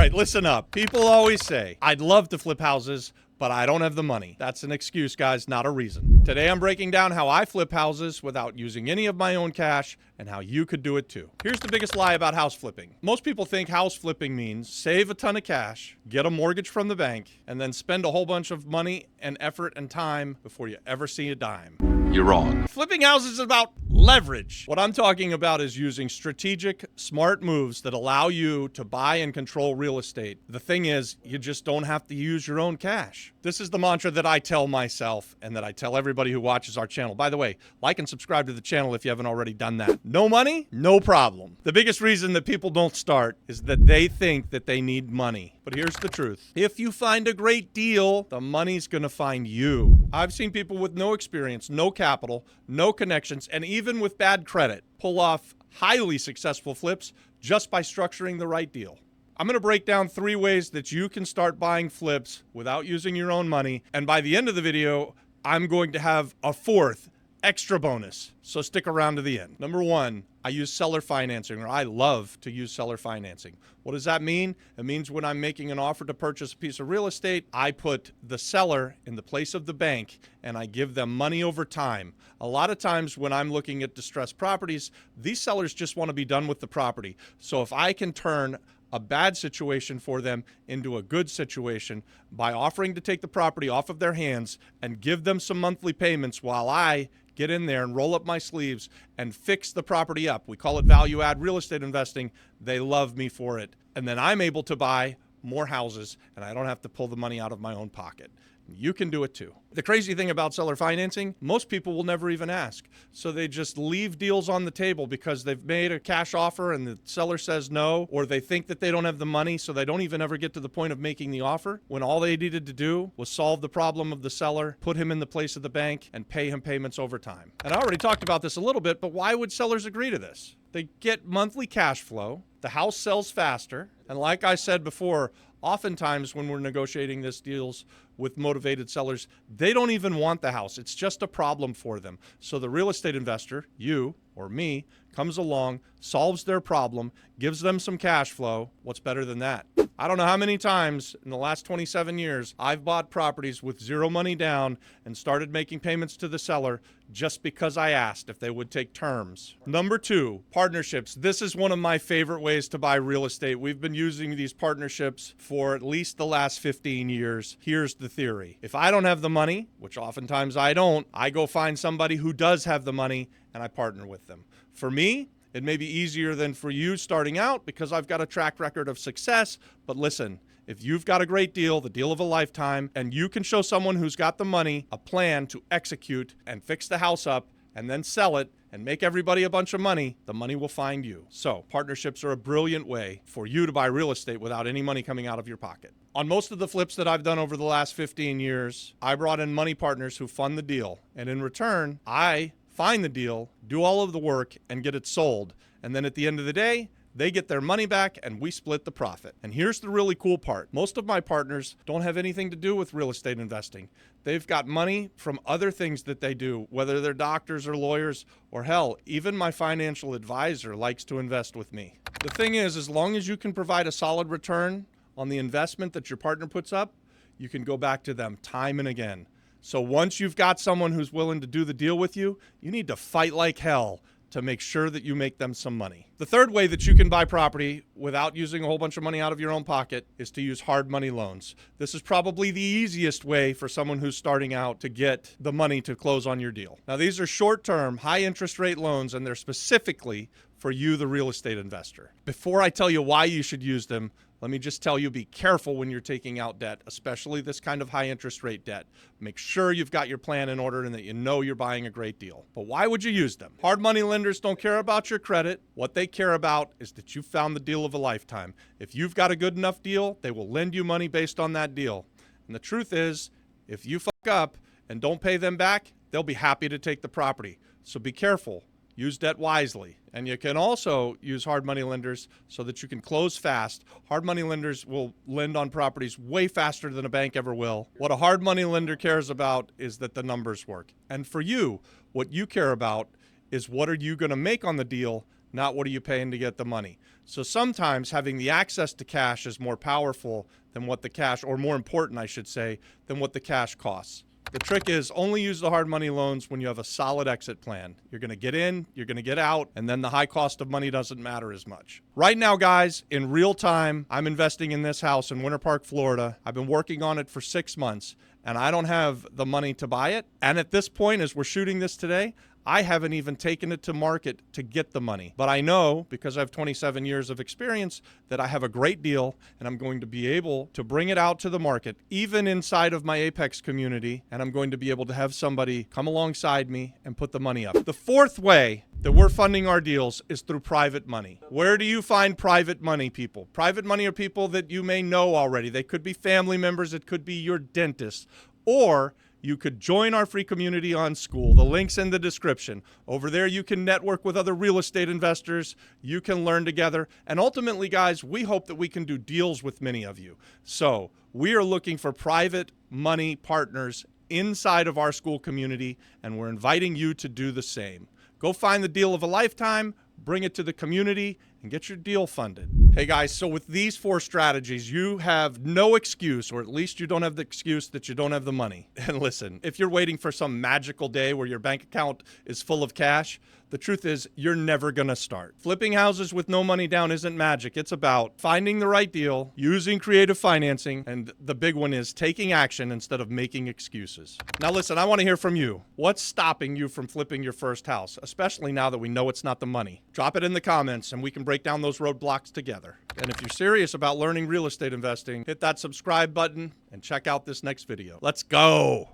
right, listen up. People always say, I'd love to flip houses, but I don't have the money. That's an excuse, guys, not a reason. Today, I'm breaking down how I flip houses without using any of my own cash and how you could do it too. Here's the biggest lie about house flipping. Most people think house flipping means save a ton of cash, get a mortgage from the bank, and then spend a whole bunch of money and effort and time before you ever see a dime. You're wrong. Flipping houses is about leverage. What I'm talking about is using strategic, smart moves that allow you to buy and control real estate. The thing is, you just don't have to use your own cash. This is the mantra that I tell myself and that I tell everybody who watches our channel. By the way, like and subscribe to the channel if you haven't already done that. No money? No problem. The biggest reason that people don't start is that they think that they need money. But here's the truth. If you find a great deal, the money's gonna find you. I've seen people with no experience, no capital, no connections, and even with bad credit pull off highly successful flips just by structuring the right deal. I'm going to break down 3 ways that you can start buying flips without using your own money. And by the end of the video, I'm going to have a 4th extra bonus. So stick around to the end. Number 1, I use seller financing, or I love to use seller financing. What does that mean? It means when I'm making an offer to purchase a piece of real estate, I put the seller in the place of the bank and I give them money over time. A lot of times when I'm looking at distressed properties, these sellers just want to be done with the property. So if I can turn a bad situation for them into a good situation by offering to take the property off of their hands and give them some monthly payments while I get in there and roll up my sleeves and fix the property up. We call it value add real estate investing. They love me for it. And then I'm able to buy more houses and I don't have to pull the money out of my own pocket. You can do it too. The crazy thing about seller financing, most people will never even ask. So they just leave deals on the table because they've made a cash offer and the seller says no, or they think that they don't have the money, so they don't even ever get to the point of making the offer when all they needed to do was solve the problem of the seller, put him in the place of the bank, and pay him payments over time. And I already talked about this a little bit, but why would sellers agree to this? They get monthly cash flow, the house sells faster, and like I said before, oftentimes when we're negotiating these deals with motivated sellers, they don't even want the house. It's just a problem for them. So the real estate investor, you or me, comes along, solves their problem, gives them some cash flow. What's better than that? I don't know how many times in the last 27 years I've bought properties with 0 money down and started making payments to the seller just because I asked if they would take terms. Number 2, partnerships. This is one of my favorite ways to buy real estate. We've been using these partnerships for at least the last 15 years. Here's the theory. If I don't have the money, which oftentimes I don't, I go find somebody who does have the money and I partner with them. For me, it may be easier than for you starting out because I've got a track record of success, but listen, if you've got a great deal, the deal of a lifetime, and you can show someone who's got the money a plan to execute and fix the house up and then sell it and make everybody a bunch of money, the money will find you. So partnerships are a brilliant way for you to buy real estate without any money coming out of your pocket. On most of the flips that I've done over the last 15 years, I brought in money partners who fund the deal. And in return, I find the deal, do all of the work, and get it sold. And then at the end of the day, they get their money back and we split the profit. And here's the really cool part. Most of my partners don't have anything to do with real estate investing. They've got money from other things that they do, whether they're doctors or lawyers, or hell, even my financial advisor likes to invest with me. The thing is, as long as you can provide a solid return on the investment that your partner puts up, you can go back to them time and again. So once you've got someone who's willing to do the deal with you, you need to fight like hell to make sure that you make them some money. The third way that you can buy property without using a whole bunch of money out of your own pocket is to use hard money loans. This is probably the easiest way for someone who's starting out to get the money to close on your deal. Now, these are short-term, high-interest rate loans, and they're specifically for you, the real estate investor. Before I tell you why you should use them, let me just tell you, be careful when you're taking out debt, especially this kind of high interest rate debt. Make sure you've got your plan in order and that you know you're buying a great deal. But why would you use them? Hard money lenders don't care about your credit. What they care about is that you found the deal of a lifetime. If you've got a good enough deal, they will lend you money based on that deal. And the truth is, if you fuck up and don't pay them back, they'll be happy to take the property. So be careful. Use debt wisely. And you can also use hard money lenders so that you can close fast. Hard money lenders will lend on properties way faster than a bank ever will. What a hard money lender cares about is that the numbers work. And for you, what you care about is what are you going to make on the deal, not what are you paying to get the money. So sometimes having the access to cash is more powerful than what the cash, or more important, I should say, than what the cash costs. The trick is only use the hard money loans when you have a solid exit plan. You're going to get in, you're going to get out, and then the high cost of money doesn't matter as much. Right now, guys, in real time, I'm investing in this house in Winter Park, Florida. I've been working on it for 6 months, and I don't have the money to buy it. And at this point, as we're shooting this today, I haven't even taken it to market to get the money. But I know, because I have 27 years of experience, that I have a great deal and I'm going to be able to bring it out to the market, even inside of my Apex community, and I'm going to be able to have somebody come alongside me and put the money up. The fourth way that we're funding our deals is through private money. Where do you find private money, people? Private money are people that you may know already. They could be family members, it could be your dentist, or you could join our free community on School. The link's in the description. Over there, you can network with other real estate investors. You can learn together. And ultimately, guys, we hope that we can do deals with many of you. So we are looking for private money partners inside of our School community, and we're inviting you to do the same. Go find the deal of a lifetime, bring it to the community, and get your deal funded. Hey guys, so with these 4 strategies, you have no excuse, or at least you don't have the excuse that you don't have the money. And listen, if you're waiting for some magical day where your bank account is full of cash, the truth is you're never gonna start. Flipping houses with no money down isn't magic. It's about finding the right deal, using creative financing, and the big one is taking action instead of making excuses. Now listen, I wanna hear from you. What's stopping you from flipping your first house, especially now that we know it's not the money? Drop it in the comments and we can break down those roadblocks together. And if you're serious about learning real estate investing, hit that subscribe button and check out this next video. Let's go.